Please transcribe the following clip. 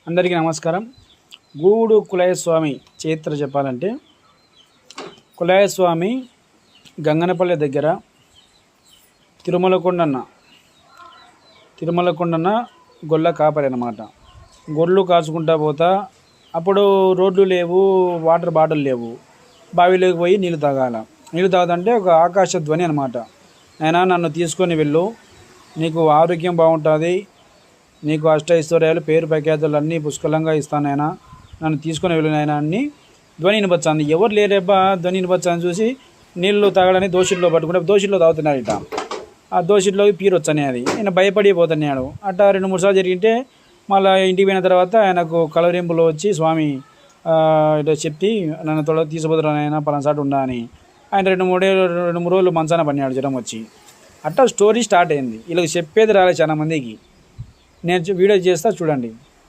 అందరికీ నమస్కారం. గూడు కులయస్వామి చరిత్ర చెప్పాలంటే, కులయస్వామి గంగనపల్లె దగ్గర తిరుమలకొండన్న గొల్ల కాపరి అన్నమాట. గొర్రెలు కాచుకుంటా పోతా, అప్పుడు రోడ్లు లేవు, వాటర్ బాటిల్ లేవు, బావిలోకి పోయి నీళ్ళు తాగాలంటే ఒక ఆకాశ ధ్వని అనమాట. అయినా నన్ను తీసుకొని వెళ్ళు, నీకు ఆరోగ్యం బాగుంటుంది, నీకు అష్టైశ్వర్యాలు పేరు ప్రఖ్యాతులు అన్నీ పుష్కలంగా ఇస్తానైనా, నన్ను తీసుకొని వెళ్ళినైనా అని ధ్వని వినపచ్చాను. ఎవరు లేరేబ్బా ధ్వని వినపచ్చాను చూసి నీళ్ళు తాగడానికి దోషిలో పట్టుకుంటే దోషిలో తాగుతున్నాడు. ఇట ఆ దోషిలోకి పీరు వచ్చానే, అది ఆయన భయపడిపోతున్నాడు. అట్లా 2-3 సార్లు జరిగింటే మళ్ళీ ఇంటికి పోయిన తర్వాత ఆయనకు కలవరింపులో వచ్చి స్వామి ఇట్లా చెప్పి నన్ను త్వరగా తీసుకుపోతున్నాయన పలానాసాటు ఉండా అని ఆయన 2-3 రోజులు మంచాన పడినాడు జ్వరం వచ్చి. అట్లా స్టోరీ స్టార్ట్ అయింది. వీళ్ళకి చెప్పేది రాలేదు చాలా మందికి. నేను వీడియో చేస్తా చూడండి.